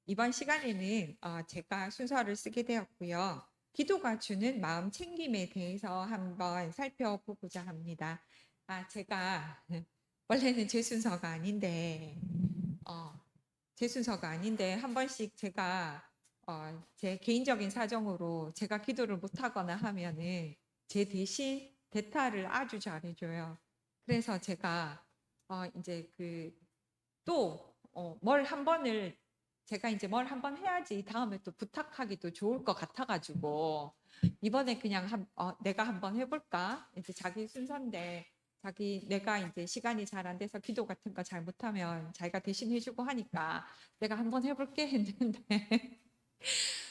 이번 시간에는 제가 순서를 쓰게 되었고요. 기도가 주는 마음 챙김에 대해서 한번 살펴보고자 합니다. 제가 원래는 제 순서가 아닌데, 어, 제 순서가 아닌데 한 번씩 제가 제 개인적인 사정으로 제가 기도를 못하거나 하면은 제 대신 대타를 아주 잘해줘요. 그래서 제가 이제 뭘 한 번을 제가 이제 뭘 한 번 해야지 다음에 또 부탁하기도 좋을 것 같아가지고 이번에 그냥 내가 한번 해볼까? 이제 자기 순서인데 내가 이제 시간이 잘 안 돼서 기도 같은 거 잘 못하면 자기가 대신 해주고 하니까 내가 한번 해볼게 했는데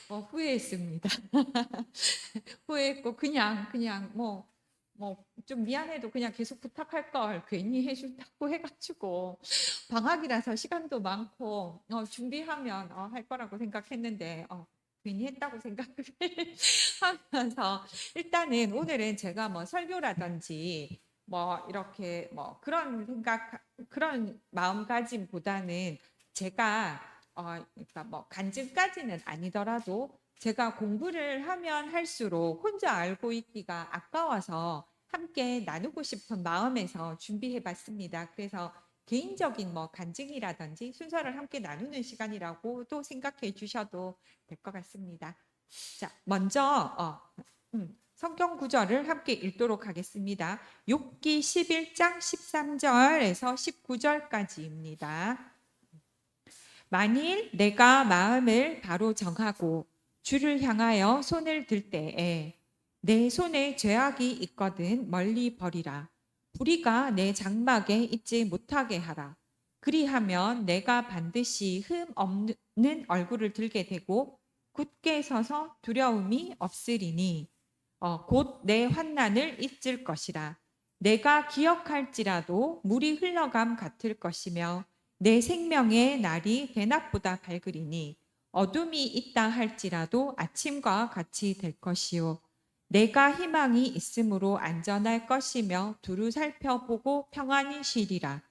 후회했습니다. 후회했고 그냥 뭐 좀 미안해도 그냥 계속 부탁할 걸 괜히 해준다고 해가지고 방학이라서 시간도 많고 준비하면 할 거라고 생각했는데 괜히 했다고 생각을 하면서 일단은 오늘은 제가 뭐 설교라든지 뭐 이렇게 뭐 그런 마음가짐보다는 제가 그러니까 뭐 간증까지는 아니더라도 제가 공부를 하면 할수록 혼자 알고 있기가 아까워서 함께 나누고 싶은 마음에서 준비해 봤습니다. 그래서 개인적인 뭐 간증이라든지 순서를 함께 나누는 시간이라고도 생각해 주셔도 될 것 같습니다. 자, 먼저 성경 구절을 함께 읽도록 하겠습니다. 욥기 11장 13절에서 19절까지입니다. 만일 내가 마음을 바로 정하고 주를 향하여 손을 들 때에 내 손에 죄악이 있거든 멀리 버리라. 불의가 내 장막에 있지 못하게 하라. 그리하면 내가 반드시 흠 없는 얼굴을 들게 되고 굳게 서서 두려움이 없으리니 곧 내 환난을 잊을 것이라. 내가 기억할지라도 물이 흘러감 같을 것이며 내 생명의 날이 대낮보다 밝으리니 어둠이 있다 할지라도 아침과 같이 될 것이요 내가 희망이 있으므로 안전할 것이며 두루 살펴보고 평안히 쉬리라.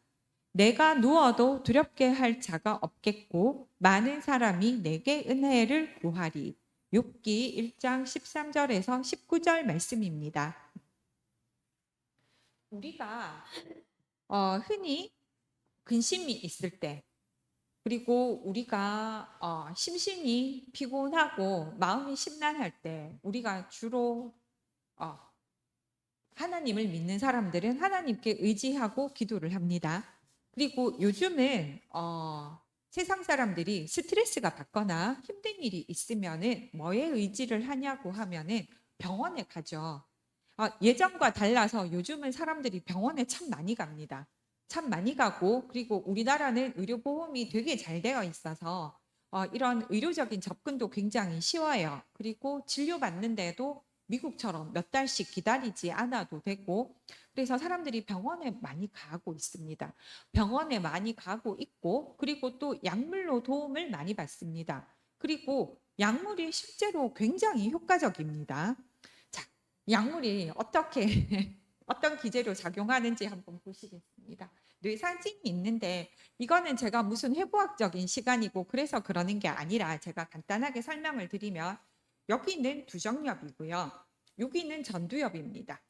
내가 누워도 두렵게 할 자가 없겠고 많은 사람이 내게 은혜를 구하리. 욥기 1장 13절에서 19절 말씀입니다. 우리가 흔히 근심이 있을 때 그리고 우리가 심신이 피곤하고 마음이 심란할 때 우리가 주로 어, 하나님을 믿는 사람들은 하나님께 의지하고 기도를 합니다. 그리고 요즘은 세상 사람들이 스트레스가 받거나 힘든 일이 있으면은 뭐에 의지를 하냐고 하면은 병원에 가죠. 예전과 달라서 요즘은 사람들이 병원에 참 많이 갑니다. 참 많이 가고 그리고 우리나라는 의료보험이 되게 잘 되어 있어서 이런 의료적인 접근도 굉장히 쉬워요. 그리고 진료받는데도 미국처럼 몇 달씩 기다리지 않아도 되고 그래서 사람들이 병원에 많이 가고 있습니다. 병원에 많이 가고 있고 그리고 또 약물로 도움을 많이 받습니다. 그리고 약물이 실제로 굉장히 효과적입니다. 자, 약물이 어떻게 어떤 기제로 작용하는지 한번 보시겠습니다. 뇌사진이 있는데 이거는 제가 무슨 해부학적인 시간이고 그래서 그러는 게 아니라 제가 간단하게 설명을 드리면 여기는 두정엽이고요. 여기는 전두엽입니다.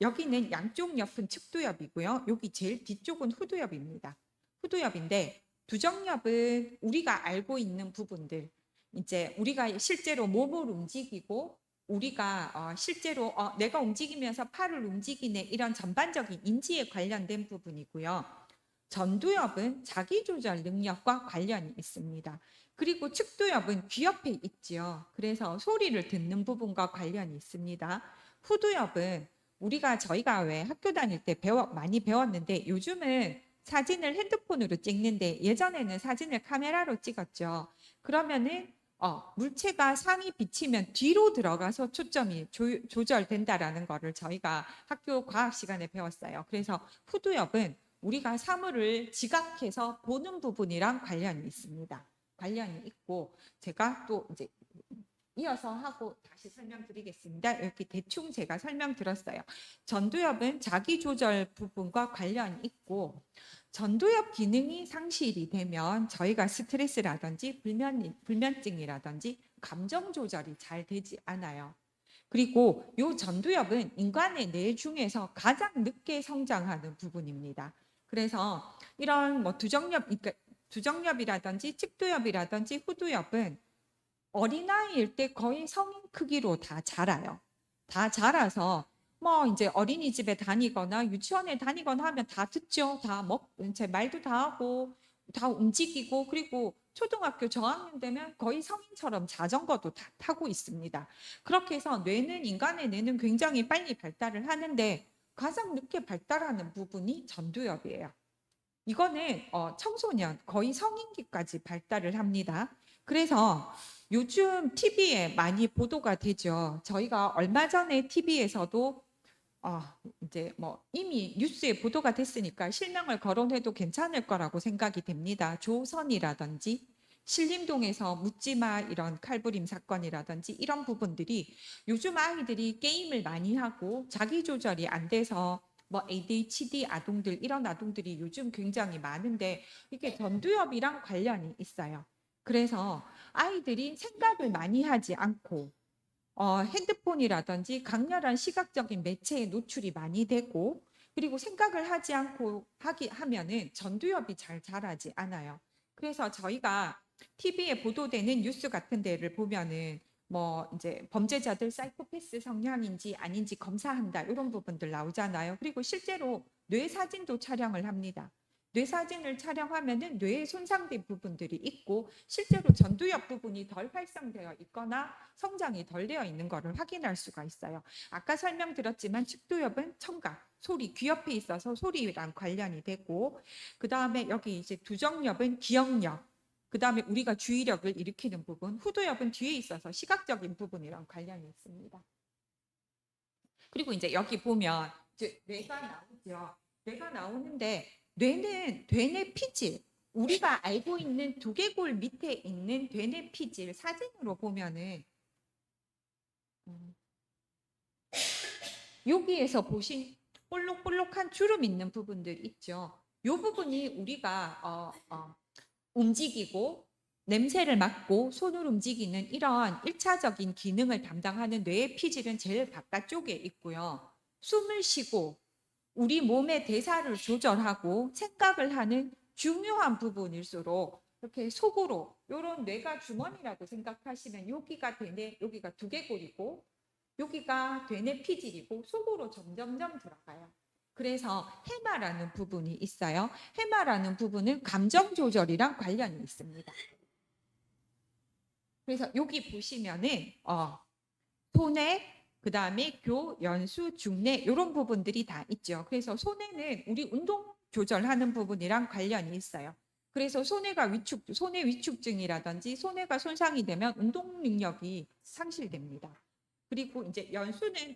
여기는 양쪽 옆은 측두엽이고요. 여기 제일 뒤쪽은 후두엽입니다. 후두엽인데 두정엽은 우리가 알고 있는 부분들 이제 우리가 실제로 몸을 움직이고 우리가 실제로 내가 움직이면서 팔을 움직이네 이런 전반적인 인지에 관련된 부분이고요. 전두엽은 자기조절 능력과 관련이 있습니다. 그리고 측두엽은 귀 옆에 있지요. 그래서 소리를 듣는 부분과 관련이 있습니다. 후두엽은 저희가 왜 학교 다닐 때 많이 배웠는데 요즘은 사진을 핸드폰으로 찍는데 예전에는 사진을 카메라로 찍었죠. 그러면은 물체가 상이 비치면 뒤로 들어가서 초점이 조절된다라는 거를 저희가 학교 과학 시간에 배웠어요. 그래서 후두엽은 우리가 사물을 지각해서 보는 부분이랑 관련이 있습니다. 관련이 있고 제가 또 이제 이어서 하고 다시 설명드리겠습니다. 여기 대충 제가 설명드렸어요. 전두엽은 자기조절 부분과 관련이 있고 전두엽 기능이 상실이 되면 저희가 스트레스라든지 불면증이라든지 감정 조절이 잘 되지 않아요. 그리고 이 전두엽은 인간의 뇌 중에서 가장 늦게 성장하는 부분입니다. 그래서 이런 뭐 두정엽이라든지 측두엽이라든지 후두엽은 어린아이일 때 거의 성인 크기로 다 자라요. 다 자라서 뭐 이제 어린이집에 다니거나 유치원에 다니거나 하면 다 듣죠. 제 말도 다 하고 다 움직이고 그리고 초등학교 저학년 되면 거의 성인처럼 자전거도 다 타고 있습니다. 그렇게 해서 인간의 뇌는 굉장히 빨리 발달을 하는데 가장 늦게 발달하는 부분이 전두엽이에요. 이거는 청소년 거의 성인기까지 발달을 합니다. 그래서 요즘 TV에 많이 보도가 되죠. 저희가 얼마 전에 TV에서도 이제 뭐 이미 뉴스에 보도가 됐으니까 실명을 거론해도 괜찮을 거라고 생각이 됩니다. 조선이라든지 신림동에서 묻지마 이런 칼부림 사건이라든지 이런 부분들이 요즘 아이들이 게임을 많이 하고 자기 조절이 안 돼서 뭐 ADHD 아동들 이런 아동들이 요즘 굉장히 많은데 이게 전두엽이랑 관련이 있어요. 그래서 아이들이 생각을 많이 하지 않고 핸드폰이라든지 강렬한 시각적인 매체에 노출이 많이 되고 그리고 생각을 하지 않고 하면은 전두엽이 잘 자라지 않아요. 그래서 저희가 TV에 보도되는 뉴스 같은 데를 보면은 뭐 이제 범죄자들 사이코패스 성향인지 아닌지 검사한다 이런 부분들 나오잖아요. 그리고 실제로 뇌 사진도 촬영을 합니다. 뇌 사진을 촬영하면은 뇌에 손상된 부분들이 있고 실제로 전두엽 부분이 덜 활성되어 있거나 성장이 덜 되어 있는 것을 확인할 수가 있어요. 아까 설명드렸지만 측두엽은 청각, 소리, 귀 옆에 있어서 소리랑 관련이 되고 그 다음에 여기 이제 두정엽은 기억력, 그 다음에 우리가 주의력을 일으키는 부분, 후두엽은 뒤에 있어서 시각적인 부분이랑 관련이 있습니다. 그리고 이제 여기 보면 이제 뇌가 나오죠. 뇌가 나오는데 뇌는 되뇌 피질, 우리가 알고 있는 두개골 밑에 있는 되뇌 피질 사진으로 보면은 여기에서 보신 볼록볼록한 주름 있는 부분들 있죠. 이 부분이 우리가 움직이고 냄새를 맡고 손을 움직이는 이런 1차적인 기능을 담당하는 뇌의 피질은 제일 바깥쪽에 있고요. 숨을 쉬고 우리 몸의 대사를 조절하고 생각을 하는 중요한 부분일수록 이렇게 속으로 이런 뇌가 주머니라고 생각하시면 여기가 되뇌, 여기가 두개골이고 여기가 되뇌 피질이고 속으로 점점점 들어가요. 그래서 해마라는 부분이 있어요. 해마라는 부분은 감정 조절이랑 관련이 있습니다. 그래서 여기 보시면은 손에 그다음에 교, 연수, 중내 이런 부분들이 다 있죠. 그래서 손해는 우리 운동 조절하는 부분이랑 관련이 있어요. 그래서 손해 위축증이라든지 손해가 손상이 되면 운동 능력이 상실됩니다. 그리고 이제 연수는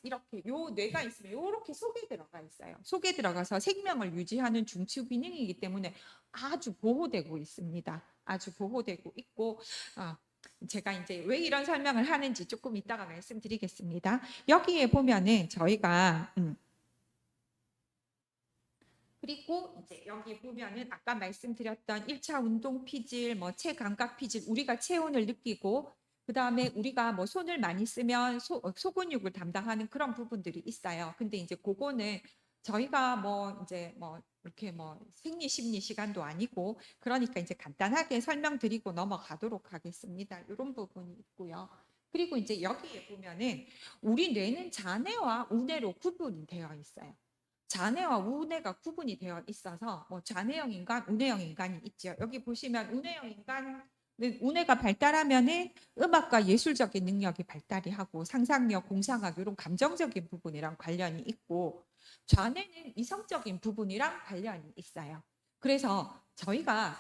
이렇게 요 뇌가 있으면 요렇게 속에 들어가 있어요. 속에 들어가서 생명을 유지하는 중추 기능이기 때문에 아주 보호되고 있습니다. 아주 보호되고 있고 제가 이제 왜 이런 설명을 하는지 조금 이따가 말씀드리겠습니다. 여기에 보면은 저희가 그리고 이제 여기 보면은 아까 말씀드렸던 1차 운동 피질, 뭐 체감각 피질, 우리가 체온을 느끼고 그다음에 우리가 뭐 손을 많이 쓰면 소근육을 담당하는 그런 부분들이 있어요. 근데 이제 그거는 저희가 뭐 이제 뭐 이렇게 뭐 생리 심리 시간도 아니고 그러니까 이제 간단하게 설명드리고 넘어가도록 하겠습니다. 이런 부분이 있고요. 그리고 이제 여기에 보면은 우리 뇌는 자뇌와 우뇌로 구분이 되어 있어요. 자뇌와 우뇌가 구분이 되어 있어서 뭐 자뇌형 인간, 우뇌형 인간이 있죠. 여기 보시면 우뇌형 인간은 우뇌가 발달하면은 음악과 예술적인 능력이 발달이 하고 상상력, 공상학 이런 감정적인 부분이랑 관련이 있고 좌뇌는 이성적인 부분이랑 관련이 있어요. 그래서 저희가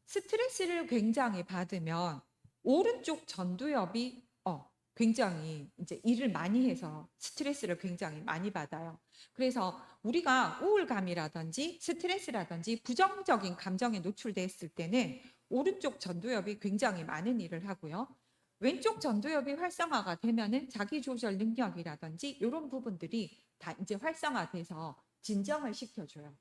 스트레스를 굉장히 받으면 오른쪽 전두엽이 굉장히 이제 일을 많이 해서 스트레스를 굉장히 많이 받아요. 그래서 우리가 우울감이라든지 스트레스라든지 부정적인 감정에 노출됐을 때는 오른쪽 전두엽이 굉장히 많은 일을 하고요. 왼쪽 전두엽이 활성화가 되면은 자기 조절 능력이라든지 이런 부분들이 다 이제 활성화돼서 진정을 시켜줘요.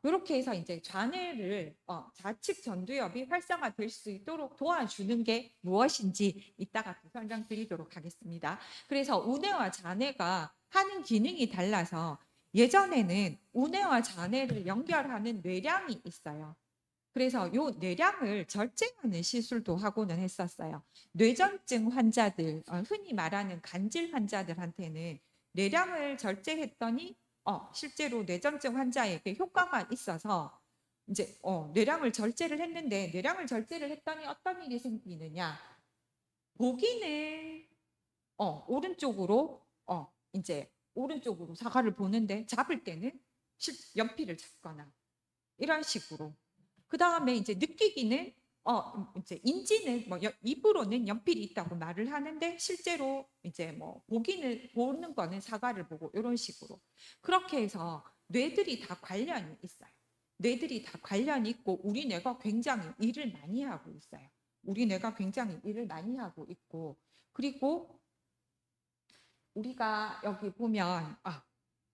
이렇게 해서 이제 좌뇌를 좌측 전두엽이 활성화될 수 있도록 도와주는 게 무엇인지 이따가 또 설명드리도록 하겠습니다. 그래서 우뇌와 좌뇌가 하는 기능이 달라서 예전에는 우뇌와 좌뇌를 연결하는 뇌량이 있어요. 그래서 요 뇌량을 절제하는 시술도 하고는 했었어요. 뇌전증 환자들, 흔히 말하는 간질 환자들한테는 뇌량을 절제했더니 실제로 뇌전증 환자에게 효과가 있어서 이제 뇌량을 절제를 했는데 뇌량을 절제를 했더니 어떤 일이 생기느냐? 보기는 오른쪽으로 이제 오른쪽으로 사과를 보는데 잡을 때는 연필을 잡거나 이런 식으로. 그 다음에 이제 느끼기는 이제 인지는 뭐 입으로는 연필이 있다고 말을 하는데 실제로 이제 뭐 보는 거는 사과를 보고 이런 식으로 그렇게 해서 뇌들이 다 관련이 있어요. 뇌들이 다 관련이 있고 우리 뇌가 굉장히 일을 많이 하고 있어요. 우리 뇌가 굉장히 일을 많이 하고 있고 그리고 우리가 여기 보면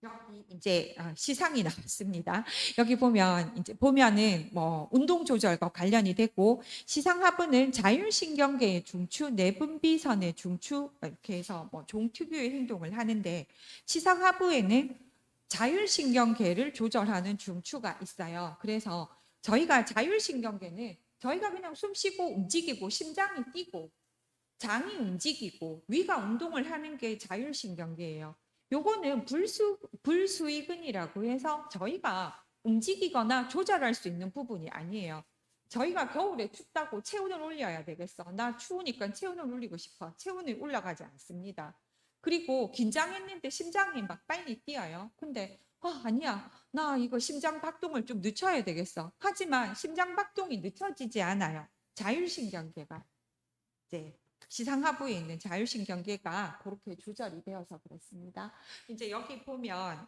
여기 이제 시상이 나왔습니다. 여기 보면 이제 보면은 뭐 운동 조절과 관련이 되고 시상하부는 자율신경계의 중추, 내분비선의 중추 이렇게 해서 뭐 종특유의 행동을 하는데 시상하부에는 자율신경계를 조절하는 중추가 있어요. 그래서 저희가 자율신경계는 저희가 그냥 숨 쉬고 움직이고 심장이 뛰고 장이 움직이고 위가 운동을 하는 게 자율신경계예요. 요거는 불수의근이라고 해서 저희가 움직이거나 조절할 수 있는 부분이 아니에요. 저희가 겨울에 춥다고 체온을 올려야 되겠어. 나 추우니까 체온을 올리고 싶어. 체온이 올라가지 않습니다. 그리고 긴장했는데 심장이 막 빨리 뛰어요. 근데 아니야. 나 이거 심장 박동을 좀 늦춰야 되겠어. 하지만 심장 박동이 늦춰지지 않아요. 자율신경계가 이제 시상하부에 있는 자율신경계가 그렇게 조절이 되어서 그렇습니다. 이제 여기 보면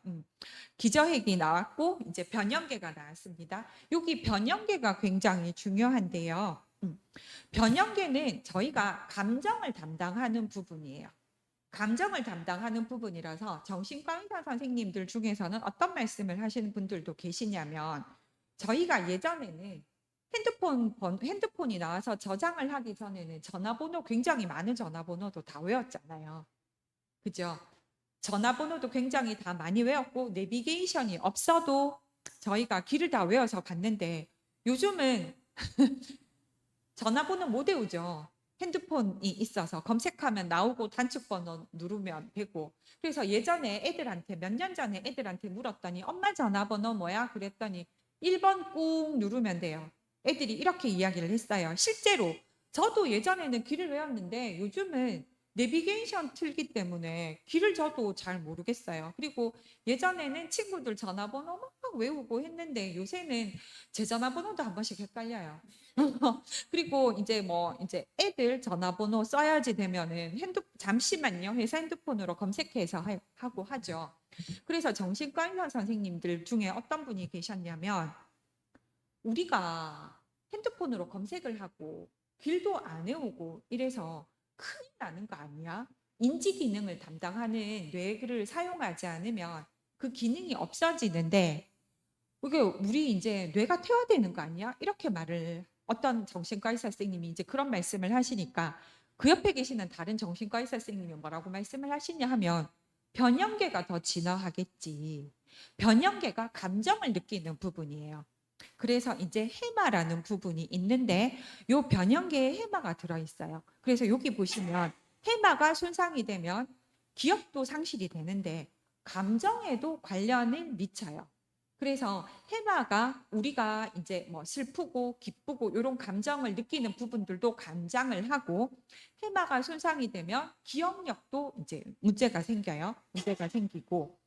기저핵이 나왔고 이제 변형계가 나왔습니다. 여기 변형계가 굉장히 중요한데요. 변형계는 저희가 감정을 담당하는 부분이에요. 감정을 담당하는 부분이라서 정신과 의사 선생님들 중에서는 어떤 말씀을 하시는 분들도 계시냐면 저희가 예전에는 핸드폰이 나와서 저장을 하기 전에는 전화번호 굉장히 많은 전화번호도 다 외웠잖아요. 그죠? 전화번호도 굉장히 다 많이 외웠고 내비게이션이 없어도 저희가 길을 다 외워서 갔는데 요즘은 전화번호 못 외우죠. 핸드폰이 있어서 검색하면 나오고 단축번호 누르면 되고 그래서 예전에 애들한테 몇 년 전에 애들한테 물었더니 엄마 전화번호 뭐야? 그랬더니 1번 꾹 누르면 돼요. 애들이 이렇게 이야기를 했어요. 실제로 저도 예전에는 길을 외웠는데 요즘은 내비게이션 틀기 때문에 길을 저도 잘 모르겠어요. 그리고 예전에는 친구들 전화번호 막 외우고 했는데 요새는 제 전화번호도 한 번씩 헷갈려요. 그리고 이제 뭐 이제 애들 전화번호 써야지 되면은 잠시만요. 회사 핸드폰으로 검색해서 하고 하죠. 그래서 정신과 의사 선생님들 중에 어떤 분이 계셨냐면 우리가 핸드폰으로 검색을 하고 길도 안 외우고 이래서 큰일 나는 거 아니야? 인지 기능을 담당하는 뇌를 사용하지 않으면 그 기능이 없어지는데 이게 우리 이제 뇌가 퇴화되는 거 아니야? 이렇게 말을 어떤 정신과 의사 선생님이 이제 그런 말씀을 하시니까 그 옆에 계시는 다른 정신과 의사 선생님이 뭐라고 말씀을 하시냐 하면 변형계가 더 진화하겠지. 변형계가 감정을 느끼는 부분이에요. 그래서 이제 해마라는 부분이 있는데 요 변형계에 해마가 들어있어요. 그래서 여기 보시면 해마가 손상이 되면 기억도 상실이 되는데 감정에도 관련을 미쳐요. 그래서 해마가 우리가 이제 뭐 슬프고 기쁘고 이런 감정을 느끼는 부분들도 감장을 하고 해마가 손상이 되면 기억력도 이제 문제가 생겨요. 문제가 생기고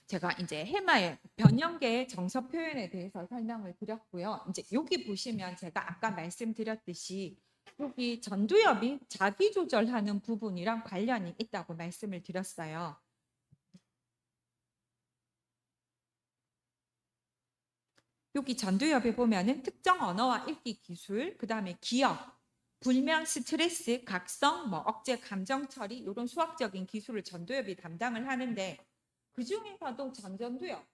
제가 이제 해마의 변형계의 정서 표현에 대해서 설명을 드렸고요. 이제 여기 보시면 제가 아까 말씀드렸듯이 여기 전두엽이 자기 조절하는 부분이랑 관련이 있다고 말씀을 드렸어요. 여기 전두엽에 보면은 특정 언어와 읽기 기술, 그 다음에 기억, 불면, 스트레스, 각성, 뭐 억제 감정 처리 이런 수학적인 기술을 전두엽이 담당을 하는데 그 중에서도 전두엽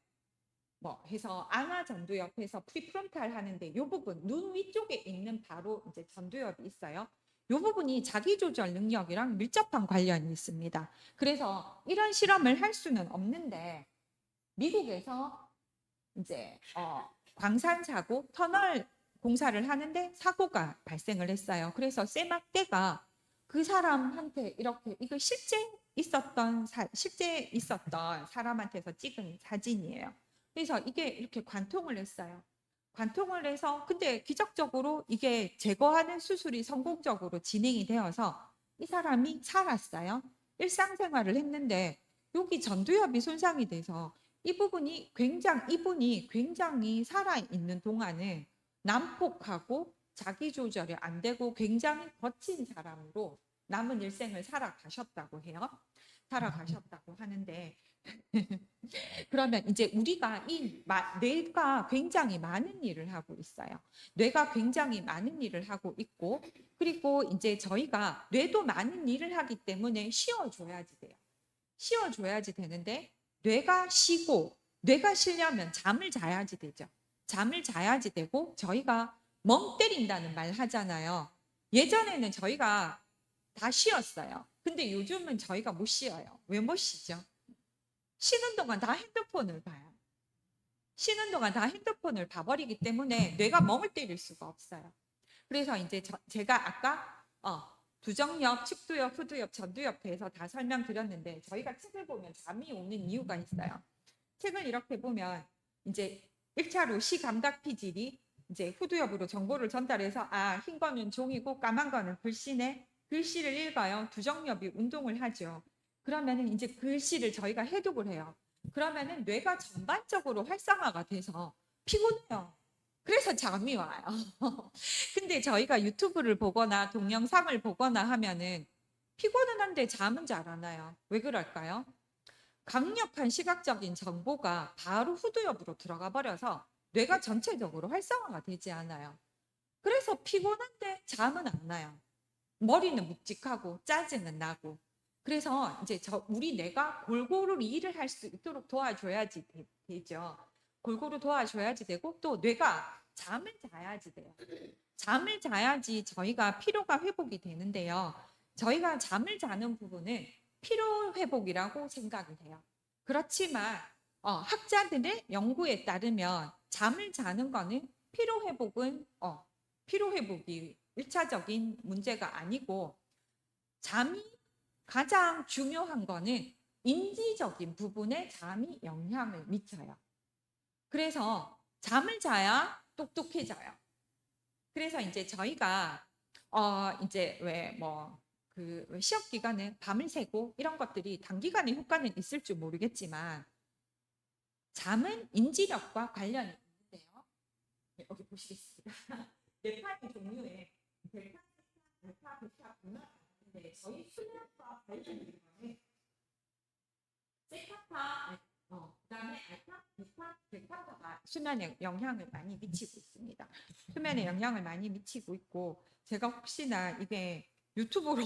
뭐 해서 안아 전두엽에서 프리프론탈 하는데 이 부분 눈 위쪽에 있는 바로 이제 전두엽이 있어요. 이 부분이 자기 조절 능력이랑 밀접한 관련이 있습니다. 그래서 이런 실험을 할 수는 없는데 미국에서 이제 광산 사고 터널 공사를 하는데 사고가 발생을 했어요. 그래서 세막대가 그 사람한테 이렇게 이거 실제 있었던 사람한테서 찍은 사진이에요. 그래서 이게 이렇게 관통을 했어요. 관통을 해서 근데 기적적으로 이게 제거하는 수술이 성공적으로 진행이 되어서 이 사람이 살았어요. 일상생활을 했는데 여기 전두엽이 손상이 돼서 이분이 굉장히 살아있는 동안은 난폭하고 자기 조절이 안 되고 굉장히 거친 사람으로 남은 일생을 살아가셨다고 해요. 살아가셨다고 하는데 그러면 이제 우리가 뇌가 굉장히 많은 일을 하고 있어요. 뇌가 굉장히 많은 일을 하고 있고 그리고 이제 저희가 뇌도 많은 일을 하기 때문에 쉬어줘야지 돼요. 쉬어줘야지 되는데 뇌가 쉬고 뇌가 쉬려면 잠을 자야지 되죠. 잠을 자야지 되고 저희가 멍 때린다는 말 하잖아요. 예전에는 저희가 다 쉬었어요. 근데 요즘은 저희가 못 쉬어요. 왜 못 쉬죠? 쉬는 동안 다 핸드폰을 봐요. 쉬는 동안 다 핸드폰을 봐버리기 때문에 뇌가 멍을 때릴 수가 없어요. 그래서 이제 제가 아까 두정엽, 측두엽, 후두엽, 전두엽 대해서 다 설명드렸는데 저희가 책을 보면 잠이 오는 이유가 있어요. 책을 이렇게 보면 이제 1차로 시감각 피질이 이제 후두엽으로 정보를 전달해서 흰 거는 종이고 까만 거는 글씨네. 글씨를 읽어요. 두정엽이 운동을 하죠. 그러면은 이제 글씨를 저희가 해독을 해요. 그러면은 뇌가 전반적으로 활성화가 돼서 피곤해요. 그래서 잠이 와요. 근데 저희가 유튜브를 보거나 동영상을 보거나 하면은 피곤은 한데 잠은 잘 안 와요. 왜 그럴까요? 강력한 시각적인 정보가 바로 후두엽으로 들어가 버려서 뇌가 전체적으로 활성화가 되지 않아요. 그래서 피곤한데 잠은 안 와요. 머리는 묵직하고 짜증은 나고. 그래서 이제 우리 뇌가 골고루 일을 할 수 있도록 도와줘야지 되죠. 골고루 도와줘야지 되고 또 뇌가 잠을 자야지 돼요. 잠을 자야지 저희가 피로가 회복이 되는데요. 저희가 잠을 자는 부분은 피로 회복이라고 생각이 돼요. 그렇지만 학자들의 연구에 따르면 잠을 자는 거는 피로 회복이 1차적인 문제가 아니고 잠이 가장 중요한 거는 인지적인 부분에 잠이 영향을 미쳐요. 그래서 잠을 자야 똑똑해져요. 그래서 이제 저희가 이제 왜 뭐 그 시험 기간에 밤을 새고 이런 것들이 단기간에 효과는 있을 줄 모르겠지만 잠은 인지력과 관련이 있는데요. 네, 여기 보시겠습니다. 네 가지 종류의 델타, 알파, 베타, 분화가 있는데 저희 수면과 관련이 있는 거는 세타파, 그다음에 알파, 베타, 델타파가 수면에 영향을 많이 미치고 있습니다. 수면에 영향을 많이 미치고 있고 제가 혹시나 이게 유튜브로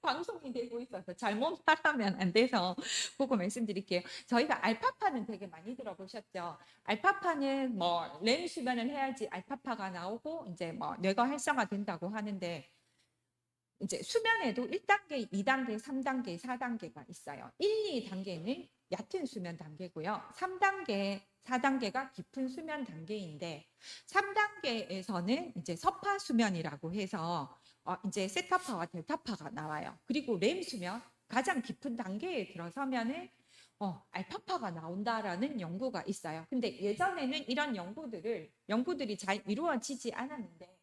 방송이 되고 있어서 잘못 말하면 안 돼서 보고 말씀드릴게요. 저희가 알파파는 되게 많이 들어보셨죠. 알파파는 뭐 렘 수면을 해야지 알파파가 나오고 이제 뭐 뇌가 활성화 된다고 하는데 이제 수면에도 1단계, 2단계, 3단계, 4단계가 있어요. 1, 2단계는 얕은 수면 단계고요. 3단계, 4단계가 깊은 수면 단계인데 3단계에서는 이제 서파 수면이라고 해서 이제 세타파와 델타파가 나와요. 그리고 렘 수면 가장 깊은 단계에 들어서면은 알파파가 나온다라는 연구가 있어요. 근데 예전에는 이런 연구들이 잘 이루어지지 않았는데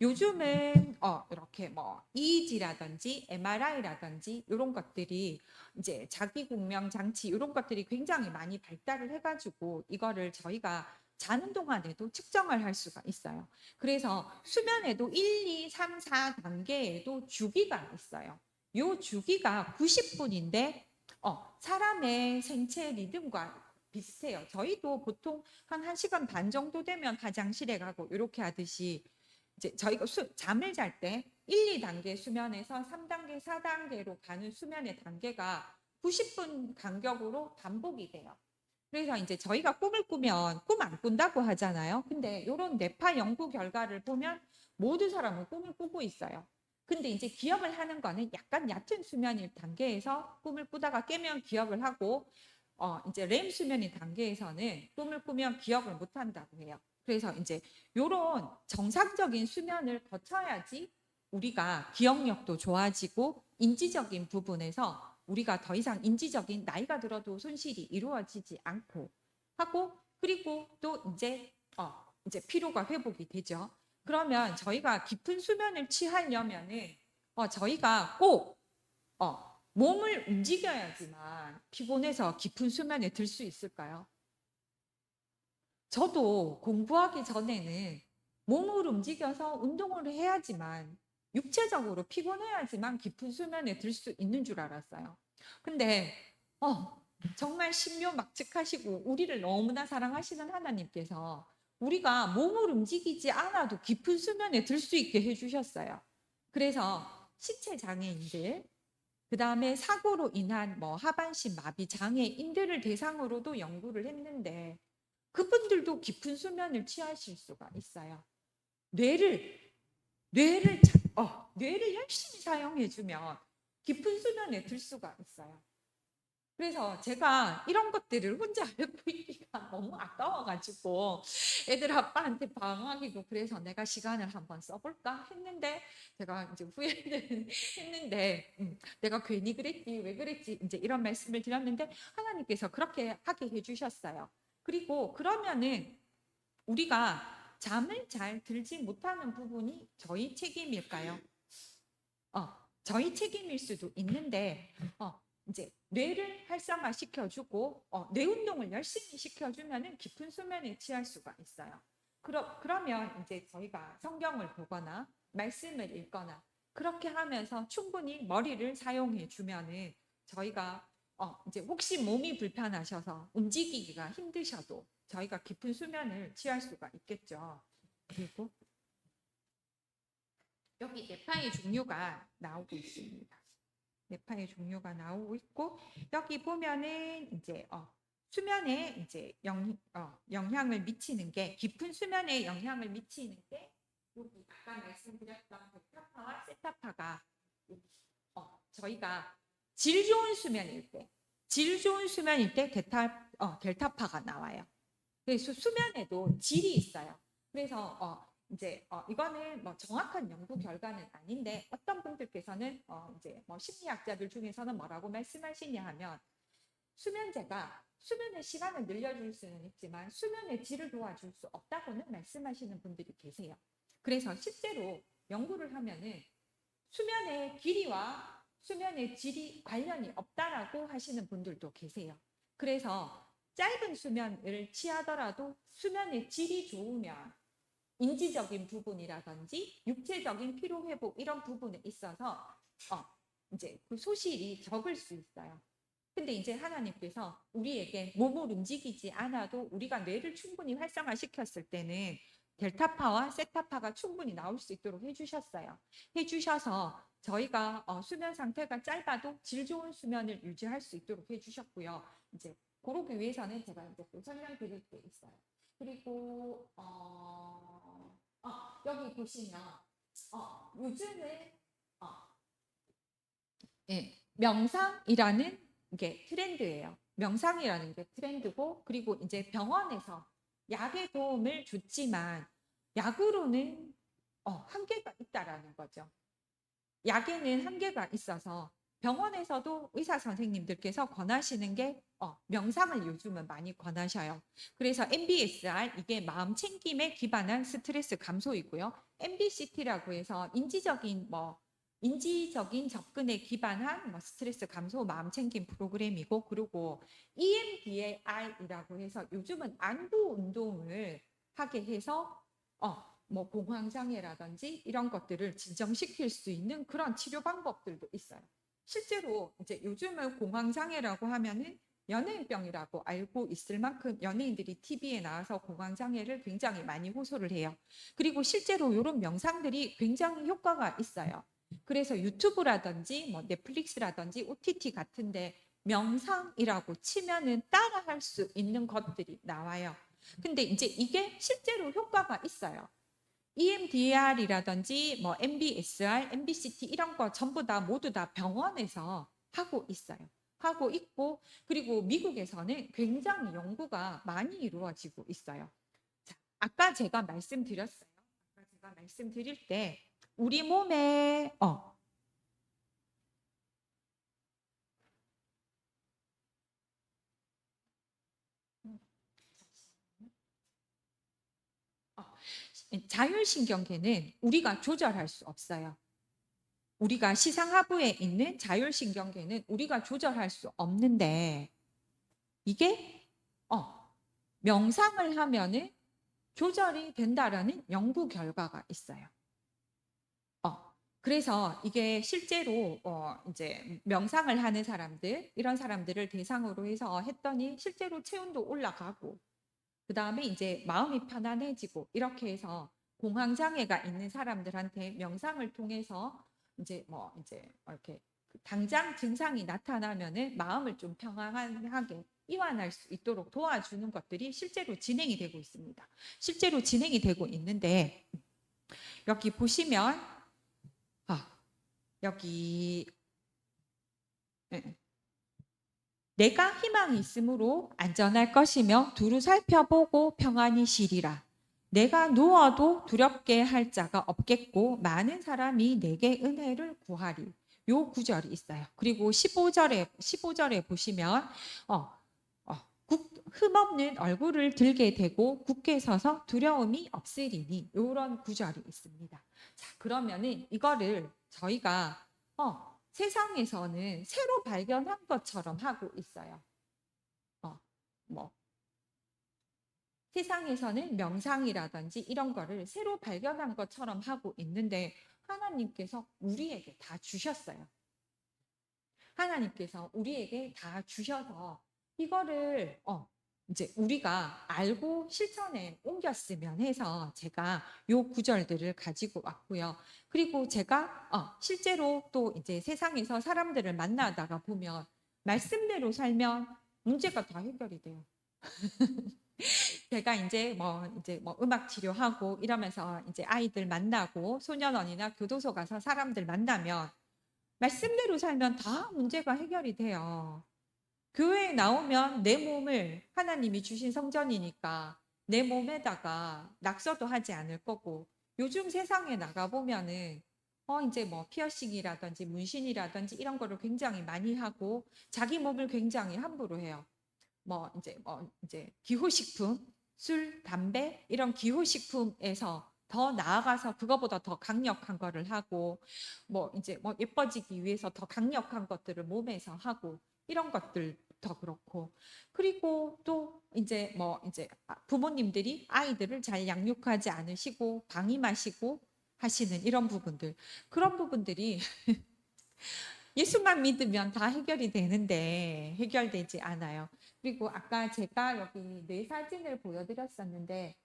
요즘은 이렇게 뭐 EEG라든지 MRI라든지 이런 것들이 이제 자기 공명 장치 이런 것들이 굉장히 많이 발달을 해가지고 이거를 저희가 자는 동안에도 측정을 할 수가 있어요. 그래서 수면에도 1, 2, 3, 4단계에도 주기가 있어요. 요 주기가 90분인데 사람의 생체 리듬과 비슷해요. 저희도 보통 한 1시간 반 정도 되면 화장실에 가고 이렇게 하듯이 이제 저희가 잠을 잘 때 1, 2단계 수면에서 3단계, 4단계로 가는 수면의 단계가 90분 간격으로 반복이 돼요. 그래서 이제 저희가 꿈을 꾸면 꿈 안 꾼다고 하잖아요. 근데 이런 뇌파 연구 결과를 보면 모든 사람은 꿈을 꾸고 있어요. 근데 이제 기억을 하는 거는 약간 얕은 수면일 단계에서 꿈을 꾸다가 깨면 기억을 하고 이제 렘 수면의 단계에서는 꿈을 꾸면 기억을 못 한다고 해요. 그래서 이제 이런 정상적인 수면을 거쳐야지 우리가 기억력도 좋아지고 인지적인 부분에서 우리가 더 이상 인지적인 나이가 들어도 손실이 이루어지지 않고 하고 그리고 또 이제 피로가 회복이 되죠. 그러면 저희가 깊은 수면을 취하려면은 저희가 꼭 몸을 움직여야지만 피곤해서 깊은 수면에 들 수 있을까요? 저도 공부하기 전에는 몸을 움직여서 운동을 해야지만 육체적으로 피곤해야지만 깊은 수면에 들 수 있는 줄 알았어요. 근데 정말 신묘막측하시고 우리를 너무나 사랑하시는 하나님께서 우리가 몸을 움직이지 않아도 깊은 수면에 들 수 있게 해주셨어요. 그래서 신체 장애인들, 그 다음에 사고로 인한 뭐 하반신 마비 장애인들을 대상으로도 연구를 했는데 그분들도 깊은 수면을 취하실 수가 있어요. 뇌를 열심히 사용해주면 깊은 수면에 들 수가 있어요. 그래서 제가 이런 것들을 혼자 알고 있기가 너무 아까워가지고 애들 아빠한테 방황이고 그래서 내가 시간을 한번 써볼까 했는데 제가 이제 후회는 했는데 내가 괜히 그랬지 왜 그랬지 이제 이런 말씀을 드렸는데 하나님께서 그렇게 하게 해주셨어요. 그리고 그러면은 우리가 잠을 잘 들지 못하는 부분이 저희 책임일까요? 저희 책임일 수도 있는데 이제 뇌를 활성화 시켜주고 뇌 운동을 열심히 시켜주면은 깊은 수면에 취할 수가 있어요. 그러면 이제 저희가 성경을 보거나 말씀을 읽거나 그렇게 하면서 충분히 머리를 사용해 주면은 저희가 이제 혹시 몸이 불편하셔서 움직이기가 힘드셔도 저희가 깊은 수면을 취할 수가 있겠죠. 그리고 여기 뇌파의 종류가 나오고 있습니다. 뇌파의 종류가 나오고 있고 여기 보면은 이제 수면에 이제 영향을 미치는 게 깊은 수면에 영향을 미치는 게 여기 아까 말씀드렸던 델타파와 세타파가 저희가 질 좋은 수면일 때 델타파가 나와요. 그래서 수면에도 질이 있어요. 그래서 이제 이거는 뭐 정확한 연구 결과는 아닌데 어떤 분들께서는 이제 뭐 심리학자들 중에서는 뭐라고 말씀하시냐 하면 수면제가 수면의 시간을 늘려줄 수는 있지만 수면의 질을 도와줄 수 없다고는 말씀하시는 분들이 계세요. 그래서 실제로 연구를 하면은 수면의 길이와 수면의 질이 관련이 없다라고 하시는 분들도 계세요. 그래서 짧은 수면을 취하더라도 수면의 질이 좋으면 인지적인 부분이라든지 육체적인 피로 회복 이런 부분에 있어서 이제 그 소실이 적을 수 있어요. 근데 이제 하나님께서 우리에게 몸을 움직이지 않아도 우리가 뇌를 충분히 활성화시켰을 때는 델타파와 세타파가 충분히 나올 수 있도록 해주셨어요. 해주셔서 저희가 수면 상태가 짧아도 질 좋은 수면을 유지할 수 있도록 해주셨고요. 이제 그러기 위해서는 제가 이제 또 설명드릴 게 있어요. 그리고 여기 보시면 요즘은 명상이라는 게 트렌드예요. 명상이라는 게 트렌드고 그리고 이제 병원에서 약의 도움을 줬지만 약으로는 한계가 있다라는 거죠. 약에는 한계가 있어서 병원에서도 의사 선생님들께서 권하시는 게 명상을 요즘은 많이 권하셔요. 그래서 MBSR 이게 마음 챙김에 기반한 스트레스 감소이고요. MBCT라고 해서 인지적인 접근에 기반한 스트레스 감소 마음 챙김 프로그램이고 그리고 EMDR이라고 해서 요즘은 안구 운동을 하게 해서 뭐 공황장애라든지 이런 것들을 진정시킬 수 있는 그런 치료 방법들도 있어요. 실제로 이제 요즘은 공황장애라고 하면은 연예인병이라고 알고 있을 만큼 연예인들이 TV에 나와서 공황장애를 굉장히 많이 호소를 해요. 그리고 실제로 이런 명상들이 굉장히 효과가 있어요. 그래서 유튜브라든지 뭐 넷플릭스라든지 OTT 같은데 명상이라고 치면은 따라할 수 있는 것들이 나와요. 근데 이제 이게 실제로 효과가 있어요. EMDR이라든지 뭐 MBSR, MBCT 이런 거 전부 다 모두 다 병원에서 하고 있어요. 하고 있고 그리고 미국에서는 굉장히 연구가 많이 이루어지고 있어요. 자, 아까 제가 말씀드렸어요. 아까 제가 말씀드릴 때 우리 몸에 어, 자율신경계는 우리가 조절할 수 없어요. 우리가 시상하부에 있는 자율신경계는 우리가 조절할 수 없는데 이게 명상을 하면은 조절이 된다라는 연구 결과가 있어요. 그래서 이게 실제로 이제 명상을 하는 사람들 이런 사람들을 대상으로 해서 했더니 실제로 체온도 올라가고 그 다음에 이제 마음이 편안해지고 이렇게 해서 공황장애가 있는 사람들한테 명상을 통해서 이제 뭐 이제 이렇게 당장 증상이 나타나면은 마음을 좀 평안하게 이완할 수 있도록 도와주는 것들이 실제로 진행이 되고 있습니다. 실제로 진행이 되고 있는데 여기 보시면 여기 예. 내가 희망이 있으므로 안전할 것이며 두루 살펴보고 평안히 쉬리라. 내가 누워도 두렵게 할 자가 없겠고 많은 사람이 내게 은혜를 구하리. 요 구절이 있어요. 그리고 15절에 보시면 흠없는 얼굴을 들게 되고 굳게 서서 두려움이 없으리니 이런 구절이 있습니다. 자, 그러면은 이거를 저희가 세상에서는 새로 발견한 것처럼 하고 있어요. 뭐 세상에서는 명상이라든지 이런 거를 새로 발견한 것처럼 하고 있는데 하나님께서 우리에게 다 주셨어요. 하나님께서 우리에게 다 주셔서 이거를 이제 우리가 알고 실천에 옮겼으면 해서 제가 요 구절들을 가지고 왔고요. 그리고 제가 실제로 또 이제 세상에서 사람들을 만나다가 보면 말씀대로 살면 문제가 다 해결이 돼요. 제가 이제 뭐 음악 치료하고 이러면서 이제 아이들 만나고 소년원이나 교도소 가서 사람들 만나면 말씀대로 살면 다 문제가 해결이 돼요. 교회에 나오면 내 몸을 하나님이 주신 성전이니까 내 몸에다가 낙서도 하지 않을 거고 요즘 세상에 나가 보면은 이제 뭐 피어싱이라든지 문신이라든지 이런 거를 굉장히 많이 하고 자기 몸을 굉장히 함부로 해요. 뭐 이제 기호식품, 술, 담배 이런 기호식품에서 더 나아가서 그거보다 더 강력한 거를 하고 뭐 이제 뭐 예뻐지기 위해서 더 강력한 것들을 몸에서 하고 이런 것들도 그렇고 그리고 또 이제 뭐 이제 부모님들이 아이들을 잘 양육하지 않으시고 방임하시고 하시는 이런 부분들 그런 부분들이 예수만 믿으면 다 해결이 되는데 해결되지 않아요. 그리고 아까 제가 여기 뇌 사진을 보여드렸었는데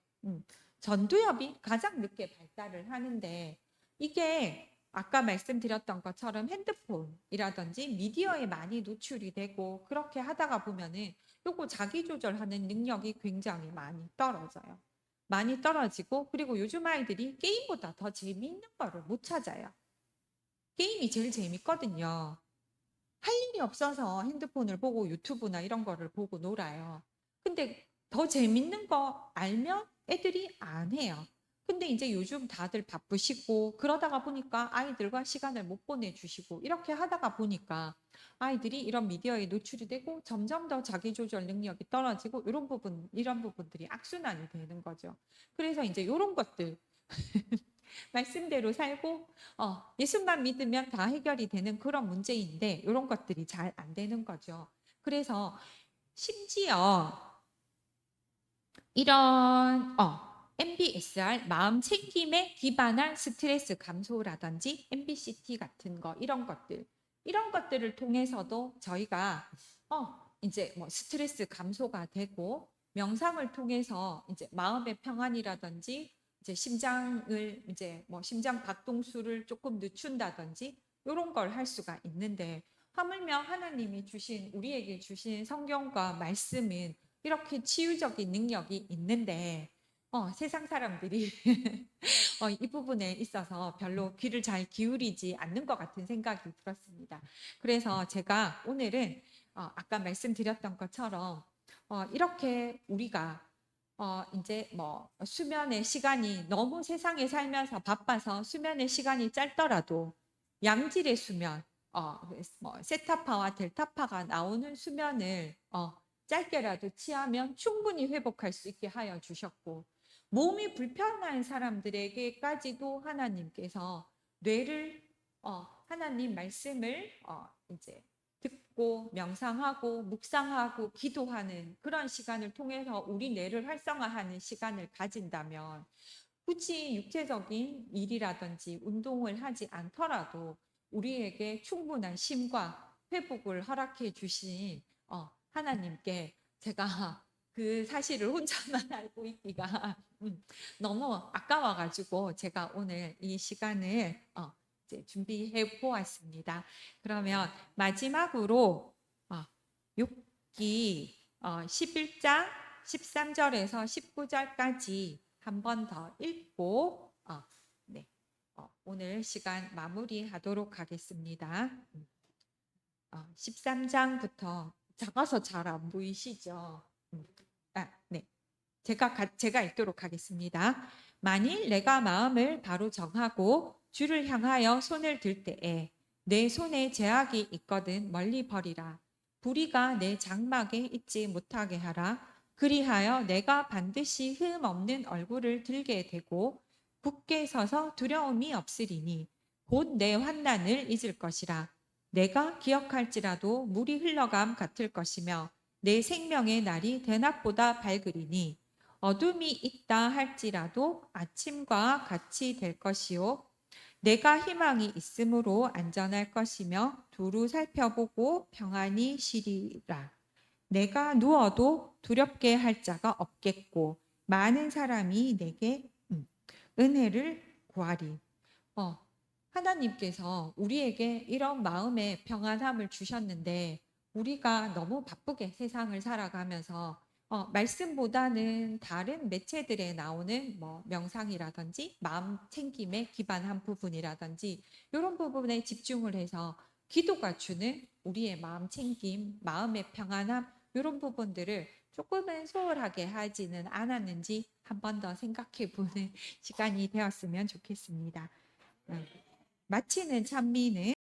전두엽이 가장 늦게 발달을 하는데 이게 아까 말씀드렸던 것처럼 핸드폰이라든지 미디어에 많이 노출이 되고 그렇게 하다가 보면은 요거 자기 조절하는 능력이 굉장히 많이 떨어져요. 많이 떨어지고 그리고 요즘 아이들이 게임보다 더 재미있는 거를 못 찾아요. 게임이 제일 재밌거든요. 할 일이 없어서 핸드폰을 보고 유튜브나 이런 거를 보고 놀아요. 근데 더 재밌는 거 알면 애들이 안 해요. 근데 이제 요즘 다들 바쁘시고 그러다가 보니까 아이들과 시간을 못 보내주시고 이렇게 하다가 보니까 아이들이 이런 미디어에 노출이 되고 점점 더 자기조절 능력이 떨어지고 이런 부분들이 악순환이 되는 거죠. 그래서 이제 이런 것들 말씀대로 살고 예수만 믿으면 다 해결이 되는 그런 문제인데 이런 것들이 잘 안 되는 거죠. 그래서 심지어 이런 MBSR 마음 챙김에 기반한 스트레스 감소라든지 MBCT 같은 거 이런 것들을 통해서도 저희가 이제 뭐 스트레스 감소가 되고 명상을 통해서 이제 마음의 평안이라든지 이제 심장을 이제 뭐 심장 박동수를 조금 늦춘다든지 이런 걸 할 수가 있는데 하물며 하나님이 주신 우리에게 주신 성경과 말씀은 이렇게 치유적인 능력이 있는데 세상 사람들이 이 부분에 있어서 별로 귀를 잘 기울이지 않는 것 같은 생각이 들었습니다. 그래서 제가 오늘은 아까 말씀드렸던 것처럼 이렇게 우리가 이제 뭐 수면의 시간이 너무 세상에 살면서 바빠서 수면의 시간이 짧더라도 양질의 수면, 뭐 세타파와 델타파가 나오는 수면을 짧게라도 취하면 충분히 회복할 수 있게 하여 주셨고 몸이 불편한 사람들에게까지도 하나님께서 뇌를 하나님 말씀을 이제 듣고 명상하고 묵상하고 기도하는 그런 시간을 통해서 우리 뇌를 활성화하는 시간을 가진다면 굳이 육체적인 일이라든지 운동을 하지 않더라도 우리에게 충분한 쉼과 회복을 허락해 주신 하나님께 제가 그 사실을 혼자만 알고 있기가 너무 아까워가지고 제가 오늘 이 시간을 이제 준비해 보았습니다. 그러면 마지막으로 욥기 11장 13절에서 19절까지 한 번 더 읽고 네, 오늘 시간 마무리하도록 하겠습니다. 13장부터 작아서 잘 안 보이시죠? 네. 제가 읽도록 하겠습니다. 만일 내가 마음을 바로 정하고 주를 향하여 손을 들 때에 내 손에 제약이 있거든 멀리 버리라. 불의가 내 장막에 있지 못하게 하라. 그리하여 내가 반드시 흠 없는 얼굴을 들게 되고 굳게 서서 두려움이 없으리니 곧 내 환난을 잊을 것이라. 내가 기억할지라도 물이 흘러감 같을 것이며 내 생명의 날이 대낮보다 밝으리니 어둠이 있다 할지라도 아침과 같이 될 것이요 내가 희망이 있으므로 안전할 것이며 두루 살펴보고 평안히 쉬리라. 내가 누워도 두렵게 할 자가 없겠고 많은 사람이 내게 은혜를 구하리. 하나님께서 우리에게 이런 마음의 평안함을 주셨는데 우리가 너무 바쁘게 세상을 살아가면서 말씀보다는 다른 매체들에 나오는 뭐 명상이라든지 마음 챙김에 기반한 부분이라든지 이런 부분에 집중을 해서 기도가 주는 우리의 마음 챙김, 마음의 평안함 이런 부분들을 조금은 소홀하게 하지는 않았는지 한 번 더 생각해 보는 시간이 되었으면 좋겠습니다. 마치는 찬미는